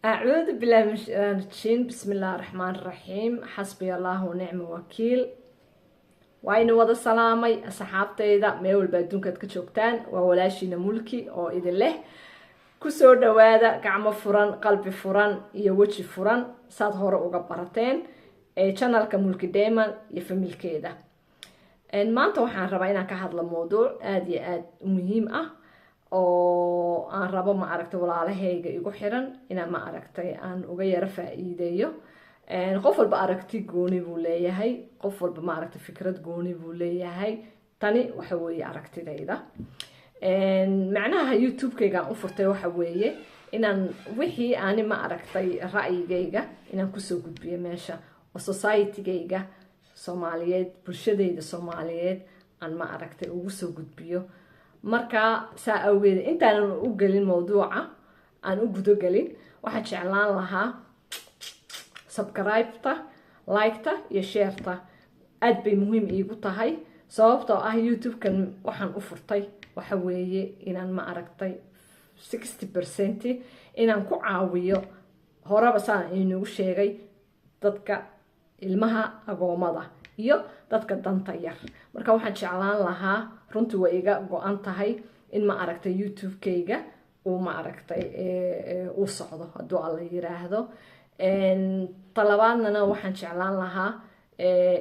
أعوذ بالله من الشيطان الرجيم بسم الله الرحمن الرحيم حسبي الله ونعم الوكيل وأين وضع السلامي أصحابتي إذا ما يقول بدون كتك شوكتان وولاشينا ملكي أو إذا له كسور دوادا كعم فران قلب فران يوجه فران صاد هورا وقبرتين channel كملكي دايما يفهمل كده إن ما أنت وحنا ربعنا كهذا الموضوع آد مهم oo aan rabo ma aragtay walaalahayga igu xiran inaan ma aragtay aan uga yara faa'iideeyo qof walba aragti gooni buu leeyahay qof walba ma aragtay fikrad gooni buu leeyahay tani waxa weeye aragtidayda macnaha youtube-kayga aan u furtay waxa weeye inaan wixii aani ma aragtay ra'yigayga inaan kusoo gudbiyo meesha oo society-gayga Soomaaliyeed bulshadayda Soomaaliyeed aan ma aragtay ugu soo gudbiyo marka saa awgeed intaan u galin mawduuca aan u gudo galin waxaan jeclaan lahaa subscribe-ta like-ta iyo share-ta aad bay muhiim iigu tahay sababtoo ah youtube-kan waxaan u furtay waxa weeye inaan ma aragtay 60% inaan ku caawiyo horeba saan inagu sheegay dadka ilmaha agoomada iyo dadka danta yar marka waxaan jeclaan lahaa runtii way iga go'an tahay in ma aragtay youtube-kayga uu ma aragtay uu socdo hadduu alla yiraahdo talabaadna waxaan jeclaan lahaa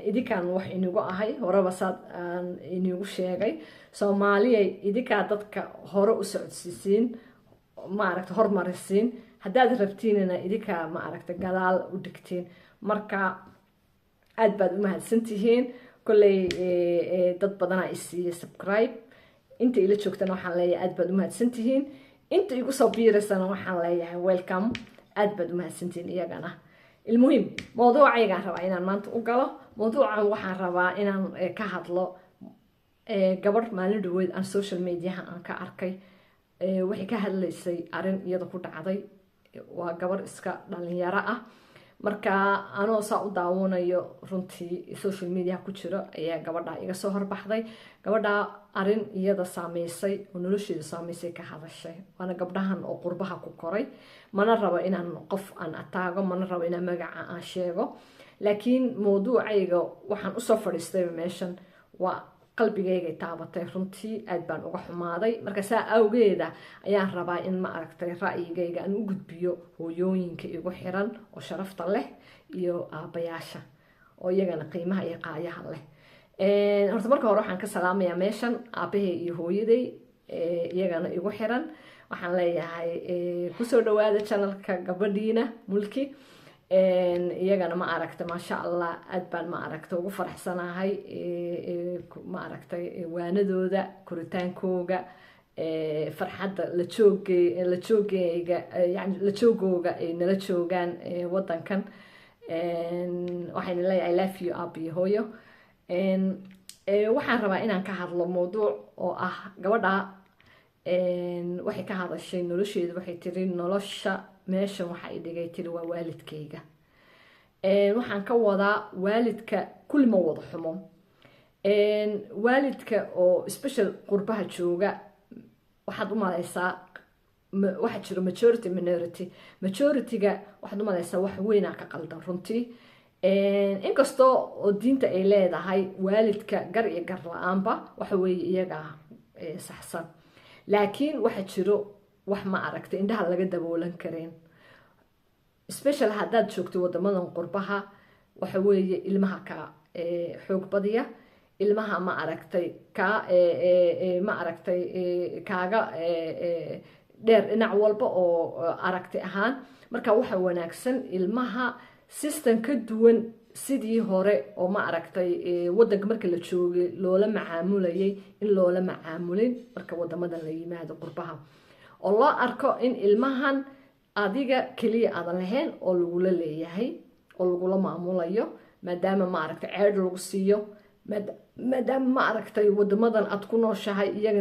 idinkaan wax inagu ahay horeba saad aan inagu sheegay Soomaaliya idinkaa dadka hore u socodsiisiin ma aragtay hormarisiin haddaad rabtiinina idinkaa ma aragtay gadaal u dhigtiin marka aad baad u mahadsantihiin kolley dad badan ay siiyay subscribe inta ila joogtana waxaan leeyahay aad baad u mahadsantihiin inta igu soo biiraysana waxaan leeyahay welcome aad baad u mahadsantihiin iyagana المهم موضوع aygaan rabaa inaan maanta u galo mawduucan waxaan rabaa inaan ka hadlo gabadh maalin dhaweyd aan social media aan ka arkay waxay ka hadlaysay arin iyada ku dhacday waa gabadh iska dhalinyaro ah marka anoo saa u daawanayo runtii social media ku jiro ayaa gabadha iga soo horbaxday gabadha arin iyada saameysay oo nolosheeda saameysay ka hadashay waana gabdhahan oo qurbaha ku koray mana rabo inaan qof aan ataago mana rabo inaan magaca aan sheego laakiin mawduucayga waxaan u soo fadhiistay meeshan waa qalbigayga taabatay runtii aad baan uga xumaaday marka saa awgeeda ayaan rabaa in ma aragtay ra'yigayga aan u gudbiyo hooyooyinka igu xiran oo sharafta leh iyo aabayaasha oo iyagana qiimaha iyo qaayaha leh horta marka hore waxaan ka salaamayaa meeshan aabahay iyo hooyaday iyagana igu xiran waxaan leeyahay kusoo dhawaada channelka gabadhiina mulki iyagana ma aragtay maasha Allah aad baan ma aragtay ugu faraxsanahay ma aragtay waanadooda koritaankooga farxadda la joogayga yani la joogooga ay nala joogaan wadankan waxaan leeyahay I love you abi hooyo waxaan rabaa inaan ka hadlo mawduuc oo ah gabadha waxay ka hadashay nolosheeda waxay tiri nolosha meeshan waxa ay dhigay tiri waa waalidkayga waxaan ka wadaa waalidka kulli ma wada xumo waalidka oo special qurbaha jooga waxaad u malaysaa waxa jiro majority-ga waxaad u malaysaa wax weyn ka qaldan runtii inkastoo oo diinta ay leedahay waalidka gar iyo gar la'aanba waxa weeye iyaga saxsan laakiin waxa jiro wax ma aragtay indhaha laga daboolan kareen special haddaad joogto wadamadan qurbaha waxa weeye ilmaha ka xoog badiya ilmaha ma aragtay ka ma aragtay kaaga dheer dhinac walba oo aragtay ahaan marka waxa wanaagsan ilmaha system ka duwan sidii hore oo ma aragtay wadanka marka la joogay loola macaamulayay in loola macaamulin marka wadamadan la yimaado qurbaha oo loo arko in ilmahan adiga kaliya aadan lahayn oo lagula leeyahay oo lagula maamulayo maadaama ma aragtay ceed lagu siiyo maadaama ma aragtay wadamadan aad ku nooshahay iyaga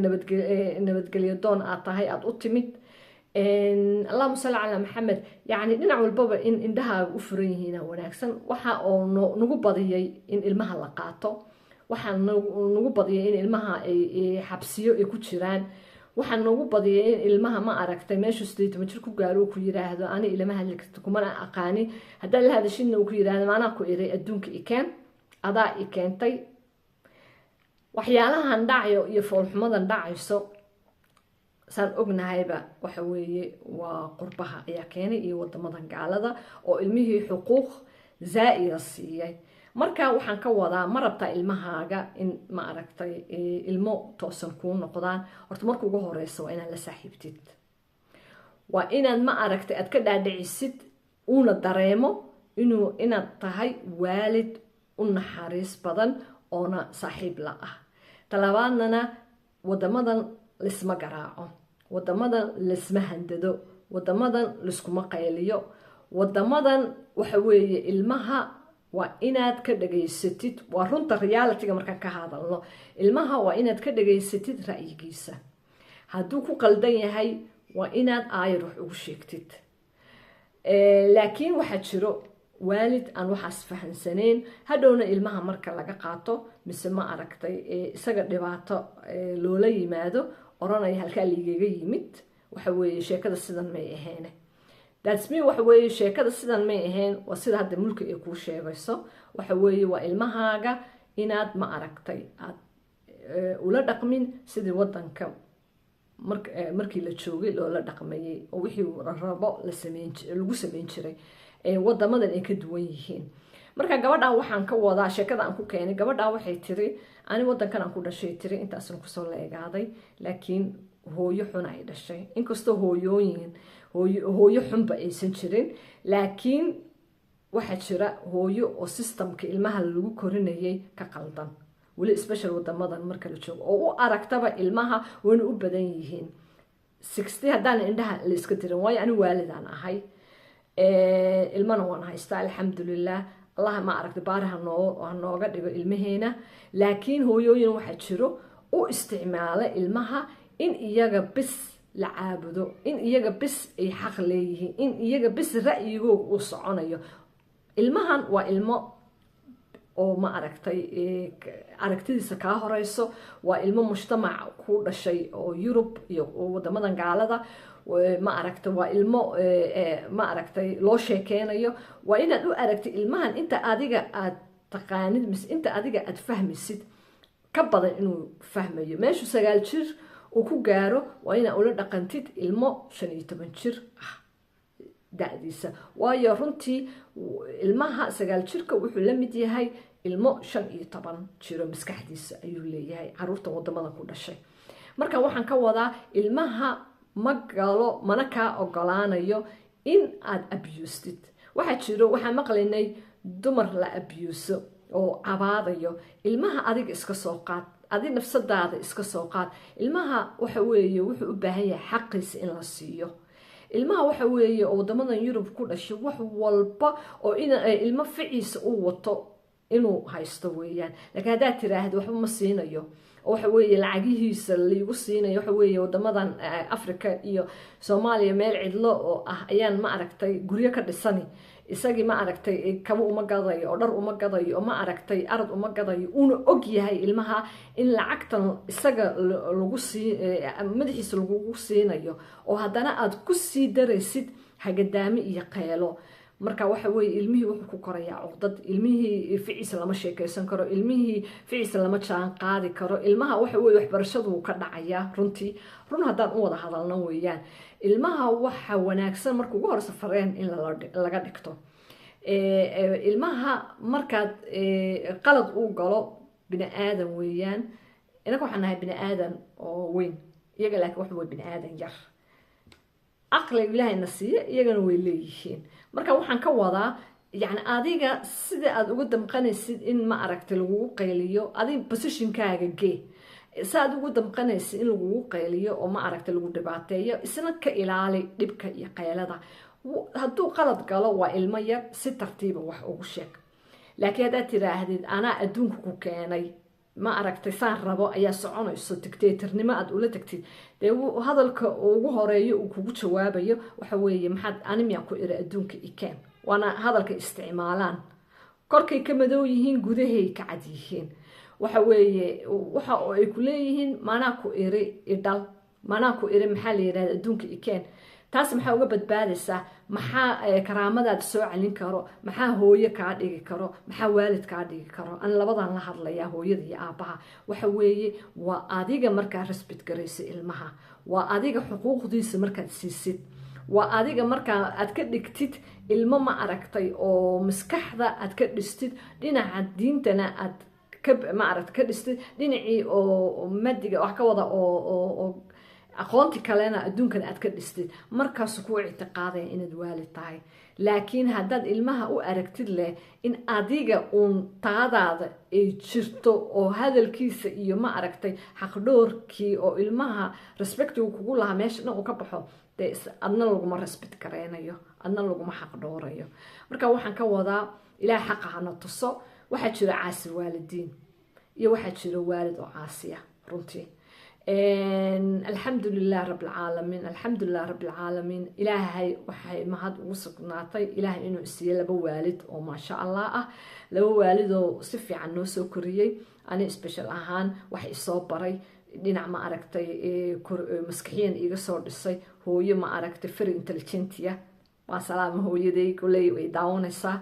nabadgelyo doon aad tahay aad u timid اللهم صل على محمد يعني dhinac walbaba in indhaha u furan yihiin wanaagsan waxa oo nagu badiyay in ilmaha la qaato waxa nagu badiyay in ilmaha ay xabsiyo ay ku jiraan waxaan noogu badiyay in ilmaha ma aragtay meeshu 18 jir ku gaaro ku yiraahdo ani ilama hadli karto kuma aqaani hadaa la hadashina uu ku yiraahdo maana ku iray adduunka ikeen adaa ikeentay waxyaalahan dhacayo iyo foolxumadan dhacayso saan ognahayba waxa weeye waa qurbaha ayaa keenay iyo wadamadan gaalada oo ilmihii xuquuq zaa'ida siiyay marka waxaan ka wadaa ma rabtaa ilmahaaga in ma aragtay ilmo toosan kuu noqdaan horta marka ugu horeysa waa inaad la saaxiibtid waa inaad ma aragtay aad ka dhaadhicisid uuna dareemo inaad tahay waalid u naxariis badan oona saaxiib la ah talabaadna wadamadan lisma garaaco wadamadan lisma handado wadamadan liskuma qayliyo wadamadan waxa weeye ilmaha waa inaad ka dhageysatid waa runta reality-ga markaan ka hadalno ilmaha waa inaad ka dhageysatid ra'yigiisa hadduu ku qaldan yahay waa inaad aayar wax ugu sheegtid laakiin waxaa jiro waalid aan waxaas fahansaneyn hadhowna ilmaha marka laga qaato mise ma aragtay isaga dhibaato loola yimaado oranaya halkaa liigaga yimid waxa weeye sheekada sidan may ahayn that's me waxa weeye sheekada sidan may ahayn waa sida hadda mulki ay kuu sheegayso waxa weeye waa ilmahaaga inaad ma aragtay aad ula dhaqmin sidii wadanka markii la joogay loola dhaqmayay oo wixii rabo lagu sameyn jiray wadamadan ay ka duwan yihiin marka gabadhan waxaan ka wadaa sheekada aan ku keenay gabadhan waxay tiri ani wadankan aan ku dhashay tiri intaasan kusoo leegaaday laakiin hooyo xun ay dhashay inkastoo hooyo xunba aysan jirin laakiin waxaa jira hooyo oo systemka ilmaha lagu korinayay ka qaldan weli special wadamadan marka la joogo oo u aragtaba ilmaha wana u badan yihiin 60 haddaan indhaha la iska dirin waayo ani waalidaan ahay ilmana waan haystaa alxamdulilah allah ma aragtay baaraha nooga dhigo ilmaheena laakiin hooyooyin waxaa jiro u isticmaala ilmaha in iyaga bis la caabudo in iyaga bis ay xaq leeyihiin in iyaga bis ra'yigooda uu soconayo ilmahan waa ilmo oo ma aragtay aragtidiisa kaa horeyso waa ilmo mujtamac ku dhashay oo Yurub iyo wadamadan gaalada ma aragtay waa ilmo ma aragtay loo sheekeynayo waa inaad u aragtay ilmahan inta adiga aad taqaanid mis inta adiga aad fahmisid ka badan inuu fahmayo meeshu 9 jir uu ku gaaro waa inaad ula dhaqantid ilmo 15 jir ah da'diisa waayo runtii ilmaha 9 jirka wuxuu la mid yahay ilmo 15 jiro maskaxdiisa ayuu leeyahay caruurta wadamada ku dhashay marka waxaan ka wadaa ilmaha ma galo mana kaa ogolaanayo in aad abused waxaa jiro waxaan maqlaynay dumar la abuso oo cabaadayo ilmaha adiga iska soo qaad adiga nafsadaada iska soo qaad ilmaha waxa weeye wuxuu u baahan yahay xaqiisa in la siiyo ilmaha waxa weeye oo wadamadan Yurub ku dhashay wax walba oo ilmo ficiisa uu wato inuu haysto weeyaan laakiin hadaa tiraahdo waxba ma siinayo waxa weeye lacagihiisa liigu siinayo waxa weeye wadamadan Afrika iyo Soomaaliya meel cidlo oo ah ayaan ma aragtay guryo ka dhisani isagii ma aragtay kama uma gadayo oo dhar uma gadayo oo ma aragtay arad uma gadayo uu og yahay ilmaha in lacagtan isaga lagu madaxiisa lagu siinayo oo haddana aad ku sii daraysid hagadaami iyo qeelo marka waxa weeye ilmihii wuxuu ku korayaa codad ilmihii ficiisa lama sheekeysan karo ilmihii ficiisa lama jaan qaadi karo ilmaha waxa weeye waxbarashadu ka dhacaya runtii run haddaan u wada hadalno weeyaan ilmaha waxa wanaagsan marka ugu horeysa fareen in laga dhigto ilmaha markaad qalad uu galo bini aadan weeyaan inaga waxaan nahay bini aadan oo weyn iyaga laakiin waxa weeye bini aadan yar aqli ilaahayna siiya iyagana way leeyihiin marka waxaan ka wadaa yani adiga sida aad ugu damqanaysid in ma aragtay lagugu qayliyo adiga positionkaaga gee saad ugu damqanaysid in lagugu qayliyo oo ma aragtay lagu dhibaateeyo isna ka ilaali dhibka iyo qaylada hadduu qalad galo waa ilmo yar si tartiiba wax ugu sheeg laakiin haddaad tiraahdid anaa adduunka ku keenay ma aragtay saan rabo ayaa soconayso dictatornimo aad ula tagtid dee hadalka ugu horeeyo uu kugu jawaabayo waxa weeye maxaad animiya ku iri adduunka ikeen waana hadalka isticmaalaan korkay ka madow yihiin gudahay ka cad yihiin waxa weeye waxa ay ku leeyihiin maanaa ku iri idhal manaa ku iri maxaa la yidhahda adduunka ikeen taas maxaa uga badbaadaysaa maxaa karaamadaada soo celin karo maxaa hooyo kaa dhigi karo maxaa waalid kaa dhigi karo an labadan la hadlayaa hooyada iyo aabaha waxa weeye waa adiga markaa respect garaysa ilmaha waa adiga xuquuqdiisa markaad siisid waa adiga markaa aad ka dhigtid ilmo ma aragtay oo maskaxda aad ka dhistid dhinaca diintana aad ma aragtay ka dhistid dhinacii oo madiga wax ka wada oo aqoonti kalena adduunkan aad ka dhistid markaasu kuu ictiqaadaya inaad waalid tahay laakiin haddaad ilmaha u aragtid leh in adiga uun taadaada ay jirto oo hadalkiisa iyo ma aragtay xaqdhoorkii oo ilmaha respectigu kugu lahaa meesha dhan uu ka baxo dee adna laguma respect gareynayo adna laguma xaqdhoorayo marka waxaan ka wadaa ilaah xaqa hana tuso waxaa jira caasi waalidiin iyo waxaa jira waalid oo caasiya runtii alxamdulilah rabbilcaalamiin alxamdulilah rabbilcaalamiin ilaahay waxay mahad ugu sugnaatay ilaahay inuu isiiye laba waalid oo maasha allah ah laba waalid oo si fiican noo soo koriyey ani special ahaan wax isoo baray dhinac ma aragtay maskaxiyan iga soo dhisay hooyo ma aragtay very intelligentia waa salaama hooyaday kuley way daawanaysaa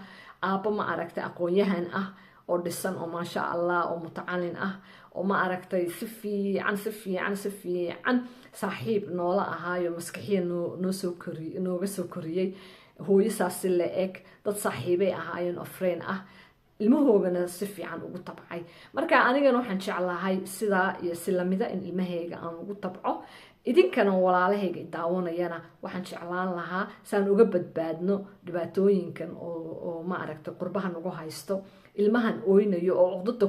aabba ma aragtay aqoon-yahan ah oo dhisan oo maasha allah oo mutacalin ah oo ma aragtay si fiican saaxiib noola ahaayo maskaxiya nooga soo koriyey hooyo saasi la eg dad saaxiibay ahaayeen oo freen ah ilmahoogana si fiican ugu tabcay marka anigana waxaan jeclahay sidaa iyo si lamida in ilmahayga aan ugu tabco idinkana walaalahayga daawanayana waxaan jeclaan lahaa saan uga badbaadno dhibaatooyinkan oo ma aragtay qurbaha nagu haysto ilmahan oynayo oo cudada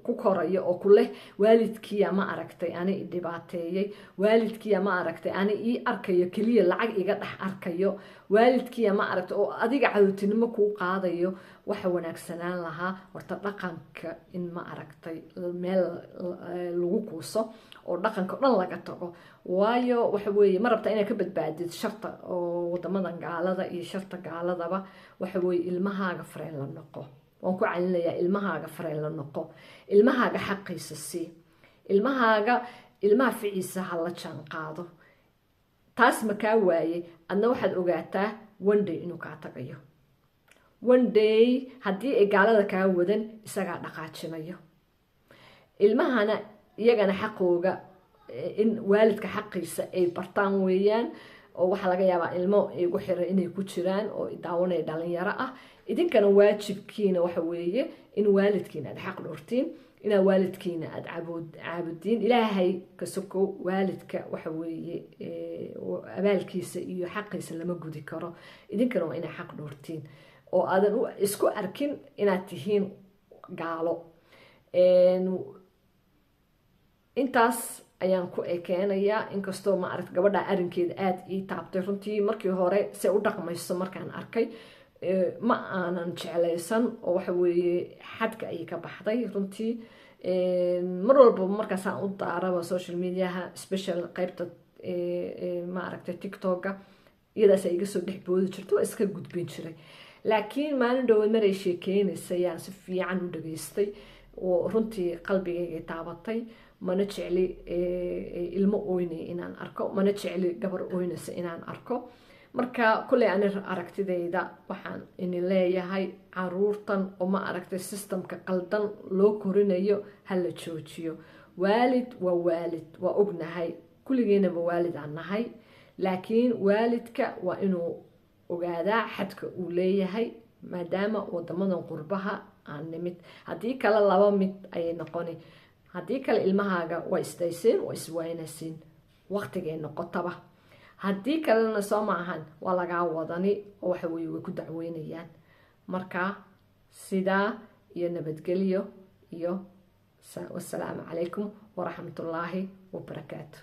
ku korayo oo ku leh waalidkiya ma aragtay ani dhibaateeyay waalidkiya ma aragtay ani ii arkayo keliya lacag iga dhex arkayo waalidkiya ma aragtay oo adiga cadowtinimo kuu qaadayo waxa wanaagsanaan lahaa horta dhaqanka in ma aragtay meel lagu kuuso oo dhaqanka dhan laga tago waayo waxa weeye ma rabta inaad ka badbaadid sharta oo wadamadan gaalada iyo sharta gaaladaba waxa weeye ilmahaaga fareen la noqo waan ku calinayaa ilmahaaga fareen la noqo ilmahaaga xaqiisa sii ilmaha ficiisa ha la jaan qaado taas ma kaa waaye adna waxaad ogaataa one day inuu kaa tagayo one day haddii ay gaalada kaa wadan isagaa dhaqaajinayo ilmahana iyagana xaqooga in waalidka xaqiisa ay bartaan weeyaan oo waxaa laga yaabaa ilmo igu xiran inay ku jiraan oo daawanaya dhalinyaro ah idinkana waajibkiina waxa weeye in waalidkiina aad xaq dhortiin inaa waalidkiina aad caabudiin ilaahay ka soko waalidka waxa weeye abaalkiisa iyo xaqiisa lama gudi karo idinkana waa inaa xaq dhortiin oo aadan isku arkin inaad tihiin gaalo intaas ayaan ku ekeenayaa inkastoo ma aragta gabadha arrinkeeda aada ii taabtay runtii markii hore se u dhaqmayso markaan arkay ma aanan jeclaysan oo waxa weeye xadka ayay ka baxday runtii mar walba markaasaan u daaraba social mediaha special qeybta ma aragtay tiktoka iyadaas ay iga soo dhex boodi jirto waa iska gudbin jiray laakiin maalin dhawood maray sheekeynaysa ayaan si fiican u dhageystay oo runtii qalbigayga taabatay mana jecli ilmo oynay inaan arko mana jecli gabar oynaysa inaan arko marka kulley ani aragtidayda waxaan idin leeyahay caruurtan oo ma aragtay systemka qaldan loo korinayo ha la joojiyo waalid waa ognahay kulligeynaba waalid aan nahay laakiin waalidka waa inuu ogaadaa xadka uu leeyahay maadaama wadamadan qurbaha aan nimid haddii kale laba mid ayay noqoni haddii kale ilmahaaga waa isdayseen waa iswaynaysiin waqtigay noqotaba haddii kalena soo maahan waa lagaa wadani oo waxa weye way ku dacweynayaan marka sidaa iyo nabadgelyo iyo wassalaamu calaykum waraxmatullaahi wabarakaatu